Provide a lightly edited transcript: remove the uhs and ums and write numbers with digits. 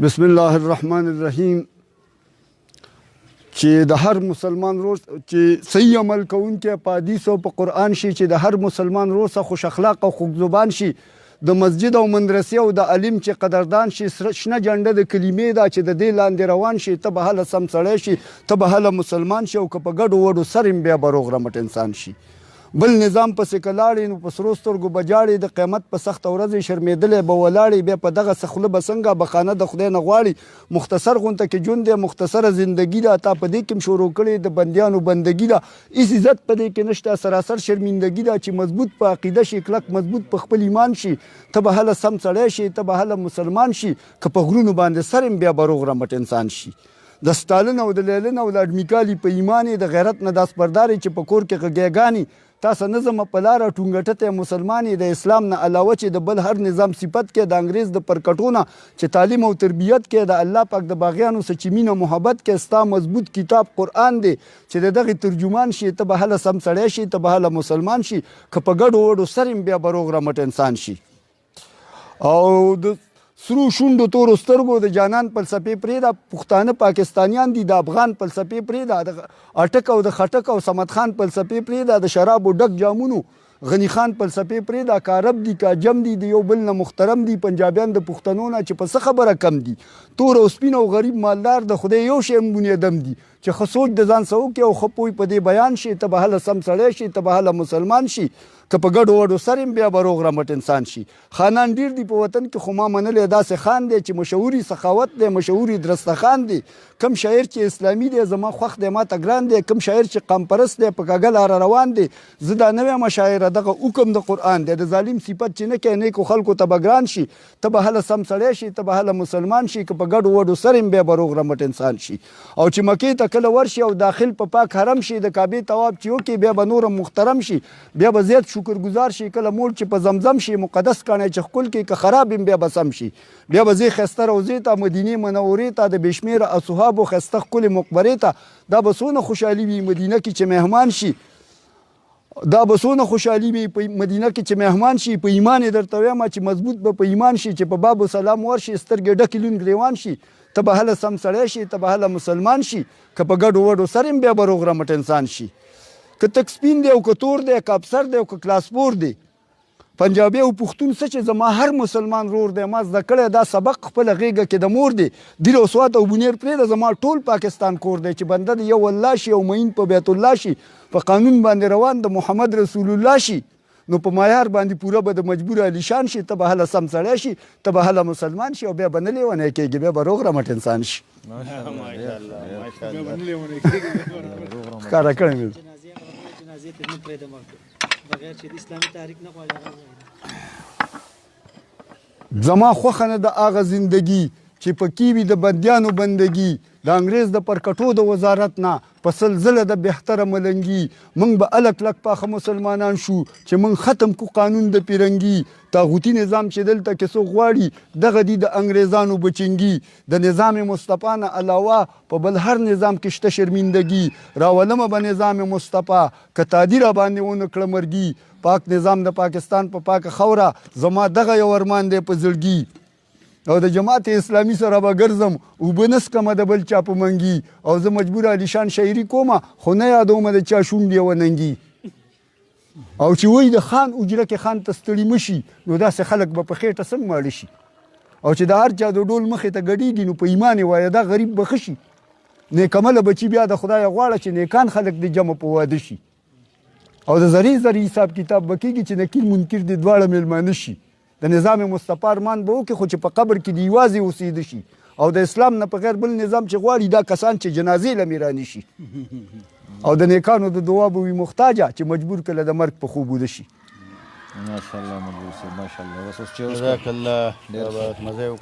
بسم الله الرحمن الرحیم. چې د هر مسلمان روز چې صحیح عمل کوونکی په حدیث او په قرآن شي، چې د هر مسلمان روز خوش اخلاق او خوږ زبان شي، د مسجد او مدرسې او د علم چې قدردان شي، شنه جنډه د کلمې ده چې د دې لاندې روان شي، ته به هله سم سړی شي، ته به هله مسلمان شي، او که په ګډو وډو سر هم بیا به روغ رمټ انسان شي. بل نظام پسې که لاړې نو په سرو سترګو به جاړې، د قیامت په سخته ورځ یې شرمېدلی به ولاړې، بیا په دغه خوله به څنګه بخانه د خدای نه غواړي. مختصر غونته کې ژوند دی، مختصره زندګي ده، تا په دې کې هم شروع کړې د بندیانو بندګي ده. هېڅ عزت په دې کې نشته، سراسر شرمندګي ده. چې مضبوط په عقیده شي، کلک مضبوط په خپل ایمان شي، ته به هله سم سړی شي، ته به هله مسلمان شي. که په غرونو باندې سر هم بیا به روغ رمټ انسان شي. د ستالن او د لیلن او د اډمیکالي په ایمان یې د غیرت نه داس بردارې چې په کور کې غږیګانې تاسو نظم په لاره ټونګټته مسلمان د اسلام نه علاوه چې د بل هر نظام صفت کې د انګریز د پرکټونه چې تعلیم او تربیت کې د الله پاک د باغیانو سره چې مینه محبت کې ستا مضبوط کتاب قرآن دی چې د دغه ترجمان شي، ته به هله سم سړی شي، ته به هله مسلمان شي. که په ګډو وډو سر هم بیا به روغ رمټ انسان شي. او د سرو شونډو تورو سترګو د جانان فلسفې پرېږده، پښتانه پاکستانیان دي، د افغان فلسفې پرېږده، د اټک او د خټک او صمد خان فلسفې پرېږده، د شرابو ډک جامونو غنی خان فلسفې پرېږده، که عرب دي که عجم دي، د یو بل نه محترم دي. پنجابیان د پښتنو نه چې په څه خبره کم دي، تور او سپین او غریب مالدار د خدای یو شی بنیادم دي. چې ښه سوچ د ځان څه وکړي او ښه پوه په دې بیان شي، ته به هله سم سړی شي، ته به هله مسلمان شي. که په ګډو وډو سر هم بیا به روغ رمټ انسان شي. خانان ډېر دي په وطن کې، خو ما منلی داسې خان دی چې مشهوري سخاوت دی، مشهوري درستخان دی. کم شاعر چې اسلامي دی زما خوښ دی، ما ته ګران دی. کم شاعر چې قام پرست دی په کږه لاره روان دی. زه دا نه وایم شاعره، دغه حکم د قرآن دی. د ظالم صفت چې نه کوي نیکو خلکو ته به ګران شي، ته به هله سم سړی شي، ته به هله مسلمان شي. که په ګډو وډو سر هم بیا به روغ رمټ انسان شي. او چې مکې ته کله ورشي او داخل په پاک حرم شي، د کعبې طواف چې وکړي، بیا به نور محترم شي، بیا به زیات شکرګزار شي. کله موړ چې په زمزم شي، مقدس کاڼی چې ښکل کړي، که خراب هم بیا به سم شي. بیا به ځې ښایسته روضې ته، مدینې منورې ته، د بې شمېره اصحابو ښایسته ښکلې مقبرې ته. دا به څونه خوشحالي وي مدینه کې چې مهمان شي، دا به څونه خوشحالي وي په مدینه کې چې مهمان شي. په ایمان یې درته وایم چې مضبوط به په ایمان شي، چې په باب و سلام ورشي، سترګې ډکې لوند ګرېوان شي، ته به هله سم سړی شي، ته به هله مسلمان شي. که په ګډو وډو سر هم بیا به روغ رمټ انسان شي. که تک سپین دی او که تور دی، که افسر دی او که کلاسپور دی، پنجابي او پښتون څه چې زما هر مسلمان رور دی، ما زده کړی دا سبق خپله غېږه کې د مور دی. دل او سوات او بنیر پرېږده، زما ټول پاکستان کور دی. چې بنده د یو الله شي او معین په بیت الله شي، په قانون باندې روان د محمد رسول الله شي، نو په معیار باندې پوره به د مجبور علیشان شي. ته به هله سم سړی شي، ته به هله مسلمان شي، او بیا به نه لیونی کېږي، بیا به روغ رمټ انسان شي. ښکاره کړی مې زما خوښه نه د هغه زندګي چې پکې وي د بندیانو بندګي، د انګریز د پرکټو د وزارت نه په سلسله د بهتره ملنګي. موږ به الک لک پاخه مسلمانان شو چې موږ ختم کو قانون د پیرنګي. طاغوتي نظام چې دلته کې څوک غواړي، دغه دي د انګریزانو بچنګي. د نظام مصطفی نه علاوه په بل هر نظام کې شته شرمندګي. راولمه به نظام مصطفی که تادي را باندې ونه کړه مرګي. پاک نظام د پاکستان په پاکه خوره، زما دغه یو ارمان دی په زړګي. او د جماعت اسلامي سره به ګرځم، اوبه نه څکمه د بل چا په منګي. او زه مجبور علیشان شاعري کومه، خو نه یادومه د چا شونډې وننګي. او چې وایي د خان اجره کې خان ته ستړي مشي، نو داسې خلک به په خېټه څنګه ماړه شي. او چې د هر چا د ډول مخې ته ګډېږي، نو په ایمان یې وایه دا غریب به ښه شي. نیکمله بچي بیا د خدایه غواړه چې نیکان خلک د جمع په واده شي. او د زرې زرې حساب کتاب به کېږي چې نکیر منکر دې دواړه میلمانه شي. د نظام مصطفی ارمان به وکړي، خو چې په قبر کې د یوازې اوسېده شي. او د اسلام نه په غیر بل نظام چې غواړي دا کسان چې جنازې له میراني شي. او د نیکانو د دعا به وي محتاجه، چې مجبور کله د مرګ په خوب وده شي. ماشاءالله مجبور صاحب، ماشاءالله. جزاک الله، ډېر مزه